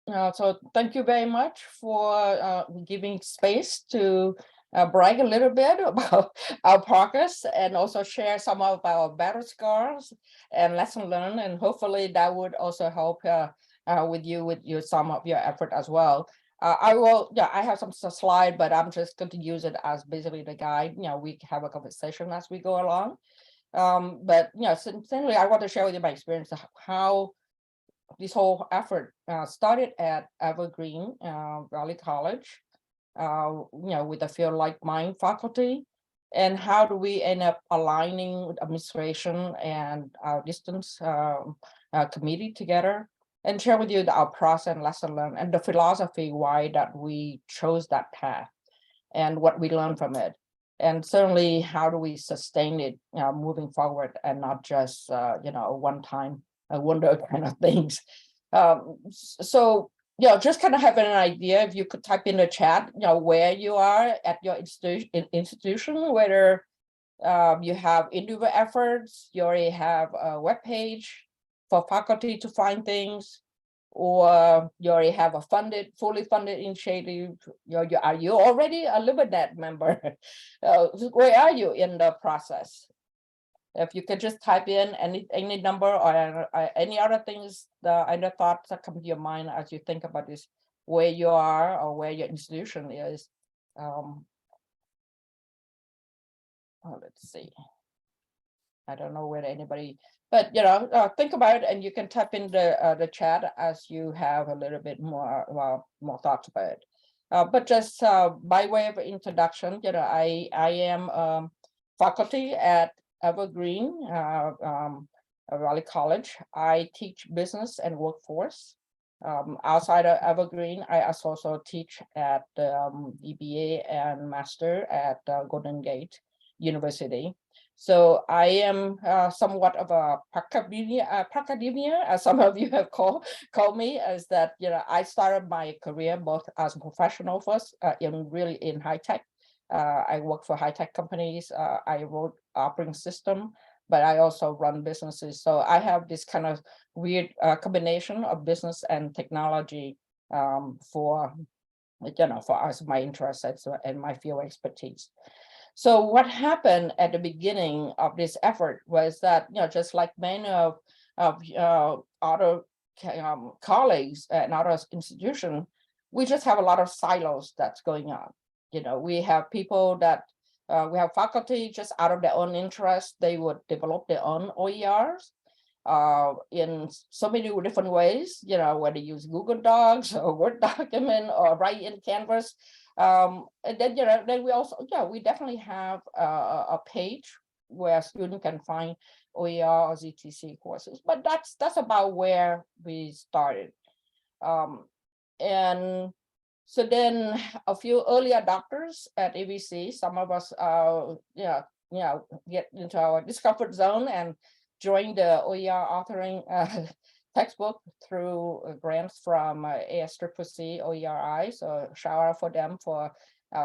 So thank you very much for giving space to brag a little bit about our progress and also share some of our battle scars and lesson learned. And hopefully that would also help with your some of your effort as well. I have some slide, but I'm just going to use it as basically the guide. We have a conversation as we go along. But certainly I want to share with you my experience of how this whole effort started at Evergreen Valley College, with a few like-minded faculty, and how do we end up aligning with administration and our distance committee together, and share with you our process and lesson learned and the philosophy why that we chose that path and what we learned from it. And certainly, how do we sustain it moving forward and not just one time a wonder kind of things. So just kind of having an idea. If you could type in the chat, where you are at your institution, whether you have individual efforts, you already have a web page for faculty to find things, or you already have a fully funded initiative. Are you already a LibreTexts member? Where are you in the process? If you could just type in any number or any other things, the other thoughts that come to your mind as you think about this, where you are or where your institution is. Let's see. I don't know whether anybody, but think about it, and you can type in the chat as you have a little bit more thoughts about it. But just by way of introduction, I am faculty at Evergreen Valley College. I teach business and workforce. Outside of Evergreen, I also teach at EBA and master at Golden Gate University. So I am somewhat of a pracademia, as some of you have called me, as that I started my career both as a professional first in high tech. I work for high tech companies. I wrote operating system, but I also run businesses. So I have this kind of weird combination of business and technology for us, my interests and my field expertise. So what happened at the beginning of this effort was that, just like many of other colleagues and other institutions, we just have a lot of silos that's going on. We have people that we have faculty just out of their own interest, they would develop their own OERs in so many different ways, whether use Google Docs or Word document or write in Canvas. And then, then we definitely have a page where students can find OER or ZTC courses, but that's about where we started. And so then a few early adopters at ABC, some of us, get into our discomfort zone and join the OER authoring textbook through grants from ASCCC OERI. So shout out for them for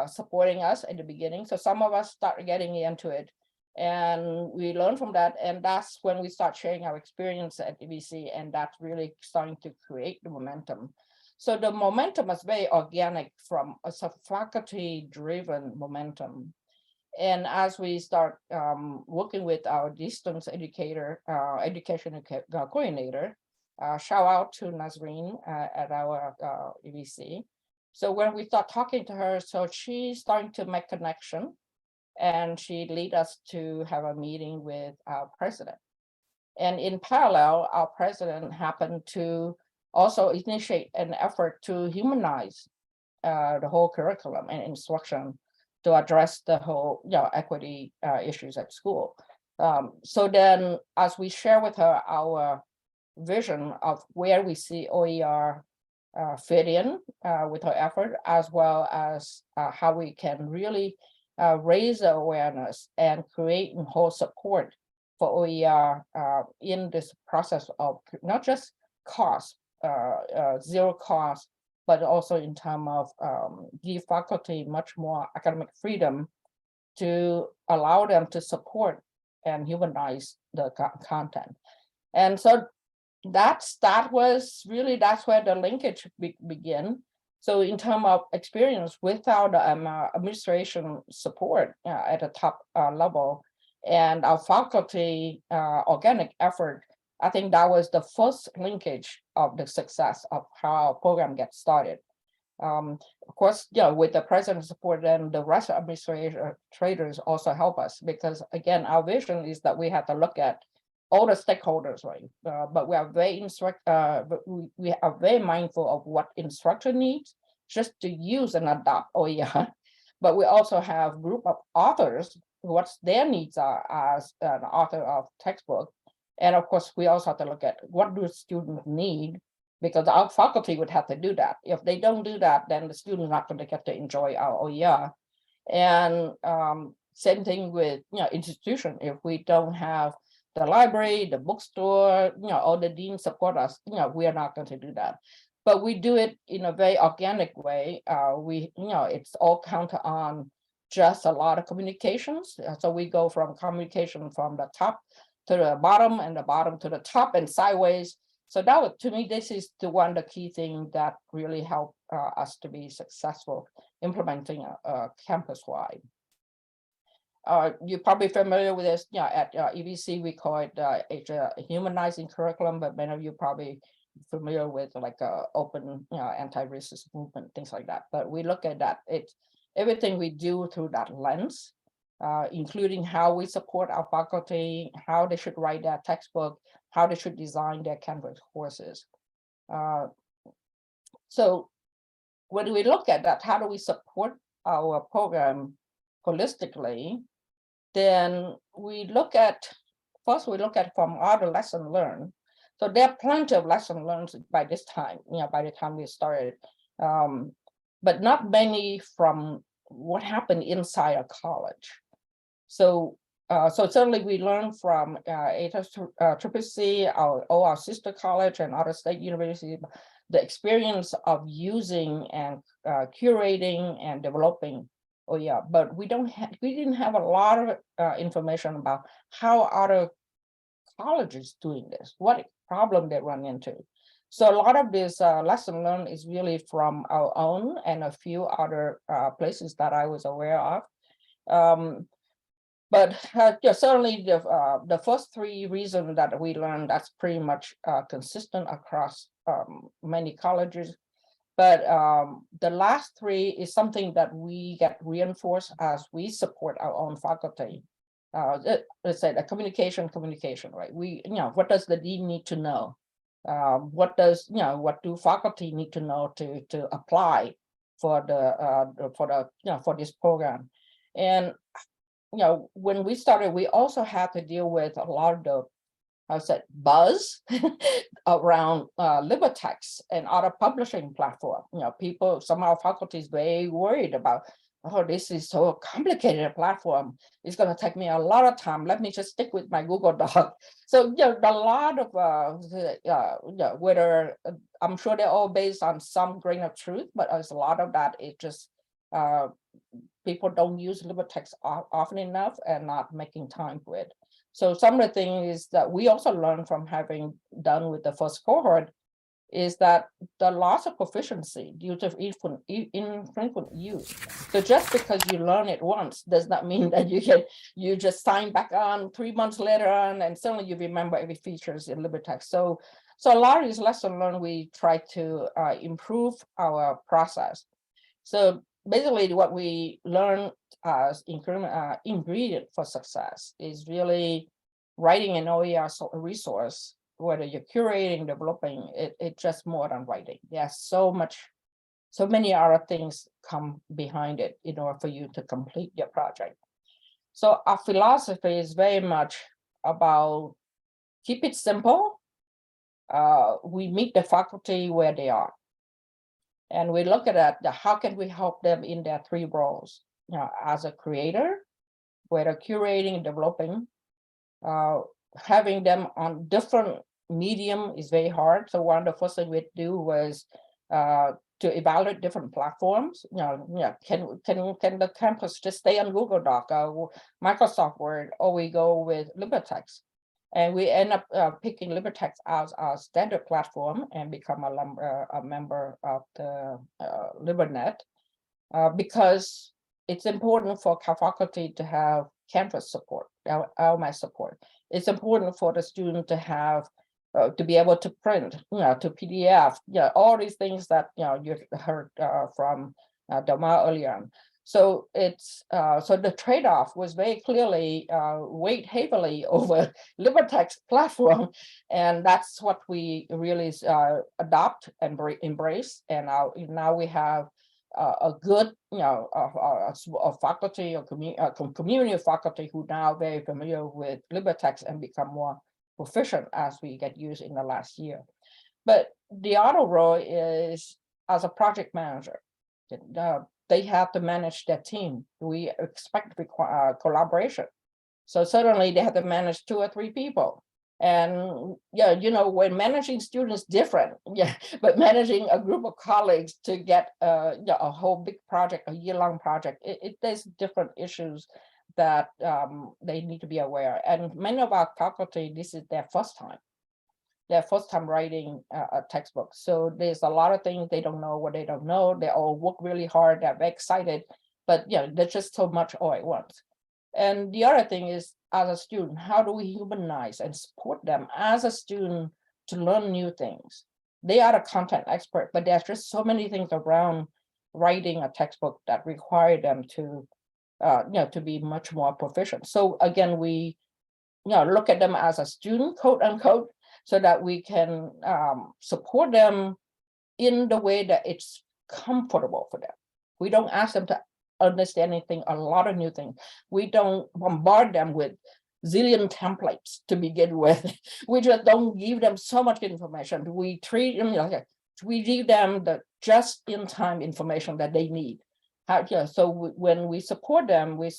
supporting us in the beginning. So some of us started getting into it, and we learned from that. And that's when we start sharing our experience at ABC, and that's really starting to create the momentum. So the momentum is very organic from a faculty-driven momentum. And as we start working with our distance education coordinator, shout out to Nazreen at our EVC. So when we start talking to her, so she's starting to make connection, and she lead us to have a meeting with our president. And in parallel, our president happened to also initiate an effort to humanize the whole curriculum and instruction to address the whole equity issues at school. So then as we share with her our vision of where we see OER fit in with her effort, as well as how we can really raise the awareness and create and hold support for OER in this process of not just cost, zero cost, but also in terms of give faculty much more academic freedom to allow them to support and humanize the content. And so that was really, that's where the linkage began. So in terms of experience, without administration support at the top level and our faculty organic effort, I think that was the first linkage of the success of how our program gets started. Of course, with the president's support, then the rest of administrators also help us, because again, our vision is that we have to look at all the stakeholders, right? But we are we are very mindful of what instructor needs just to use and adopt OER. But we also have group of authors, what their needs are as an author of textbook. And of course, we also have to look at what do students need, because our faculty would have to do that. If they don't do that, then the students are not going to get to enjoy our OER. And same thing with institution. If we don't have the library, the bookstore, all the deans support us, we are not going to do that. But we do it in a very organic way. It's all counted on just a lot of communications. So we go from communication from the top to the bottom and the bottom to the top and sideways. So that was, to me, this is the key thing that really helped us to be successful implementing campus-wide. You're probably familiar with this. At EVC, we call it a humanizing curriculum, but many of you probably familiar with like open anti-racist movement, things like that. But we look at that. It's everything we do through that lens, including how we support our faculty, how they should write their textbook, how they should design their Canvas courses. So when we look at that, how do we support our program holistically? Then we look at, first we look at from all the lessons learned. So there are plenty of lessons learned by this time, by the time we started, but not many from what happened inside a college. So certainly we learned from ACCC, our sister college and other state universities, the experience of using and curating and developing. Oh yeah, but we didn't have a lot of information about how other colleges doing this, what problem they run into. So a lot of this lesson learned is really from our own and a few other places that I was aware of. But certainly the first three reasons that we learned, that's pretty much consistent across many colleges. But the last three is something that we get reinforced as we support our own faculty. Let's say the communication, right? What does the dean need to know? What do faculty need to know to apply for for this program? And when we started, we also had to deal with a lot of the, I said, buzz around LibreTexts and other publishing platform. Some of our faculty is very worried about, oh, this is so complicated a platform. It's going to take me a lot of time. Let me just stick with my Google Doc. So a lot of whether I'm sure they're all based on some grain of truth, but there's a lot of that. It just people don't use LibreTexts often enough and not making time for it. So some of the things that we also learned from having done with the first cohort is that the loss of proficiency due to infrequent use. So just because you learn it once does not mean that you just sign back on 3 months later on and suddenly you remember every features in LibreText. So a lot of these lessons learned, we try to improve our process. So basically what we learned as ingredient for success is really writing an OER resource, whether you're curating, developing, it's just more than writing. There's so many other things come behind it in order for you to complete your project. So our philosophy is very much about keep it simple. We meet the faculty where they are. And we look at how can we help them in their three roles, as a creator, whether curating and developing, having them on different medium is very hard. So one of the first things we do was to evaluate different platforms. Can the campus just stay on Google Doc, Microsoft Word, or we go with LibreText? And we end up picking LibreTexts as our standard platform and become a member of the LibreNet because it's important for faculty to have Canvas support, LMS support. It's important for the student to have to be able to print, to PDF, all these things that you heard from Delmar earlier on. So it's so the trade-off was very clearly weighed heavily over LibreTexts platform, and that's what we really adopt and embrace. And now we have a good, a faculty or community of faculty who now very familiar with LibreTexts and become more proficient as we get used in the last year. But the other role is as a project manager. They have to manage their team. We expect collaboration. So certainly they have to manage 2 or 3 people. And when managing students different, but managing a group of colleagues to get a whole big project, a year-long project, there's different issues that they need to be aware. And many of our faculty, this is their first time writing a textbook. So there's a lot of things they don't know what they don't know. They all work really hard, they're very excited, but there's just so much all at once. And the other thing is, as a student, how do we humanize and support them as a student to learn new things? They are the content expert, but there's just so many things around writing a textbook that require them to, to be much more proficient. So again, we, look at them as a student, quote unquote, so that we can support them in the way that it's comfortable for them. We don't ask them to understand anything, a lot of new things. We don't bombard them with zillion templates to begin with. We just don't give them so much information. We treat them we give them the just-in-time information that they need. So when we support them with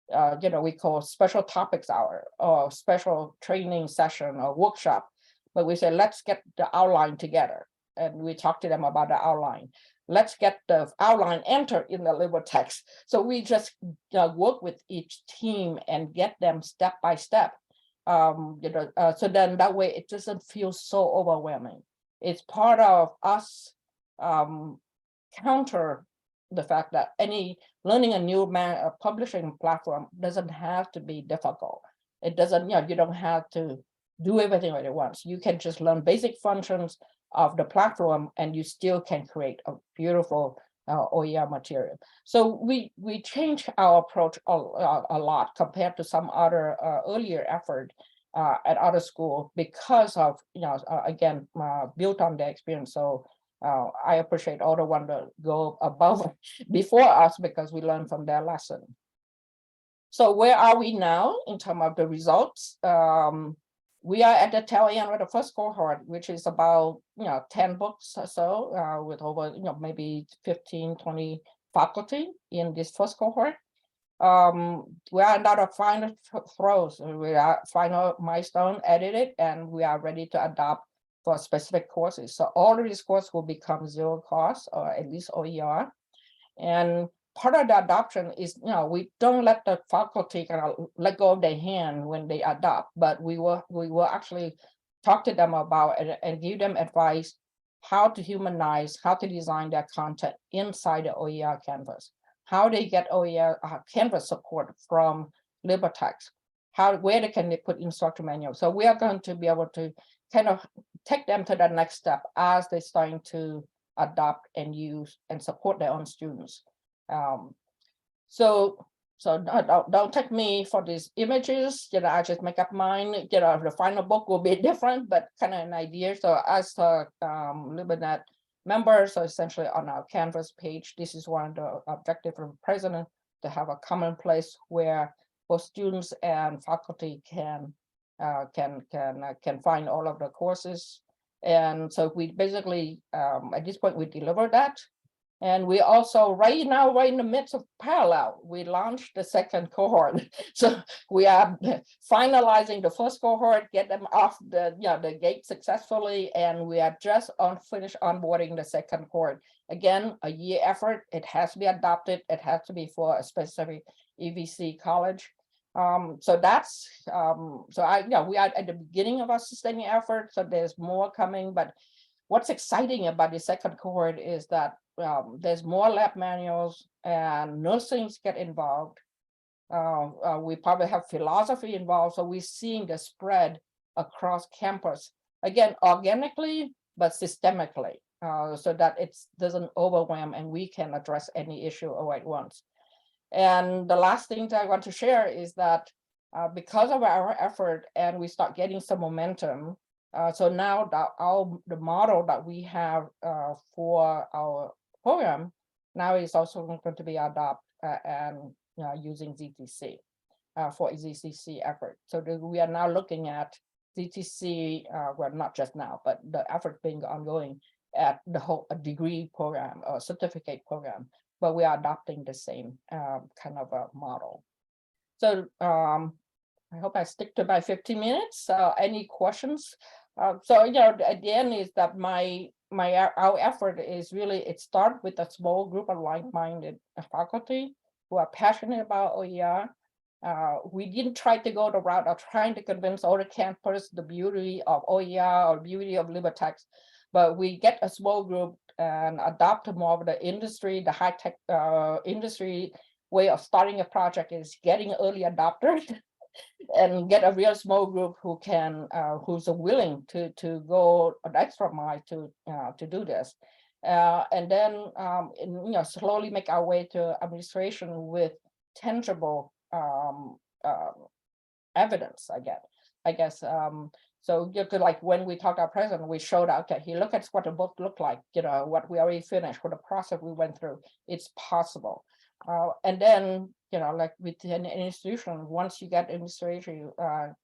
we call special topics hour or special training session or workshop. But we say, let's get the outline together. And we talk to them about the outline. Let's get the outline entered in the LibreText. So we just work with each team and get them step by step. So then that way it doesn't feel so overwhelming. It's part of us counter the fact that learning a new publishing platform doesn't have to be difficult. It doesn't, you don't have to do everything at once. You can just learn basic functions of the platform and you still can create a beautiful OER material. So we changed our approach a lot compared to some other earlier effort at other schools because of, again, built on their experience. So I appreciate all the ones that go above before us because we learn from their lesson. So where are we now in terms of the results? We are at the tail end of the first cohort, which is about 10 books or so, with over maybe 15, 20 faculty in this first cohort. We are now the final throws. We are final milestone edited, and we are ready to adopt for specific courses. So all of these courses will become zero cost or at least OER. And part of the adoption is, we don't let the faculty kind of let go of their hand when they adopt, but we will actually talk to them about it and give them advice how to humanize, how to design their content inside the OER canvas, how they get OER canvas support from LibreTexts, where they can put instruction manual. So we are going to be able to kind of take them to the next step as they're starting to adopt and use and support their own students. So don't take me for these images. I just make up mine. The final book will be different, but kind of an idea. So as the LibreNet members, so essentially on our Canvas page, this is one of the objectives from the president, to have a common place where both students and faculty can find all of the courses. And so we basically, at this point, we deliver that. And we also, right now, right in the midst of parallel, we launched the second cohort. So we are finalizing the first cohort, get them off the gate successfully, and we are just finished onboarding the second cohort. Again, a year effort. It has to be adopted. It has to be for a specific EVC college. So that's so we are at the beginning of our sustaining effort, so there's more coming. But what's exciting about the second cohort is that there's more lab manuals and nursings get involved. We probably have philosophy involved, so we're seeing the spread across campus, again, organically, but systemically, so that it doesn't overwhelm and we can address any issue all at once. And the last thing that I want to share is that because of our effort and we start getting some momentum, so now the model that we have for our program now is also going to be adopted and using ZTC for ZTC effort. So we are now looking at ZTC, well, not just now, but the effort being ongoing at the whole degree program or certificate program, but we are adopting the same kind of a model. So I hope I stick to my 15 minutes. Any questions? So, at the end is that our effort is really, it starts with a small group of like-minded faculty who are passionate about OER. We didn't try to go the route of trying to convince all the campus the beauty of OER or beauty of LibreTexts, but we get a small group and adopt more of the industry, the high-tech industry way of starting a project is getting early adopters and get a real small group who can, who's willing to go an extra mile to do this. And then, slowly make our way to administration with tangible evidence, I guess. So you could, like, when we talked to our president, we showed out that he look at what the book looked like, what we already finished, what the process we went through, it's possible. And then, like with an institution, once you get administration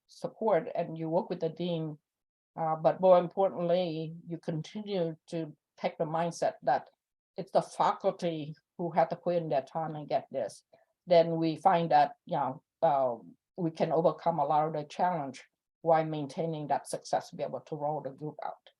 support and you work with the dean, but more importantly, you continue to take the mindset that it's the faculty who have to put in their time and get this, then we find that, we can overcome a lot of the challenge while maintaining that success to be able to roll the group out.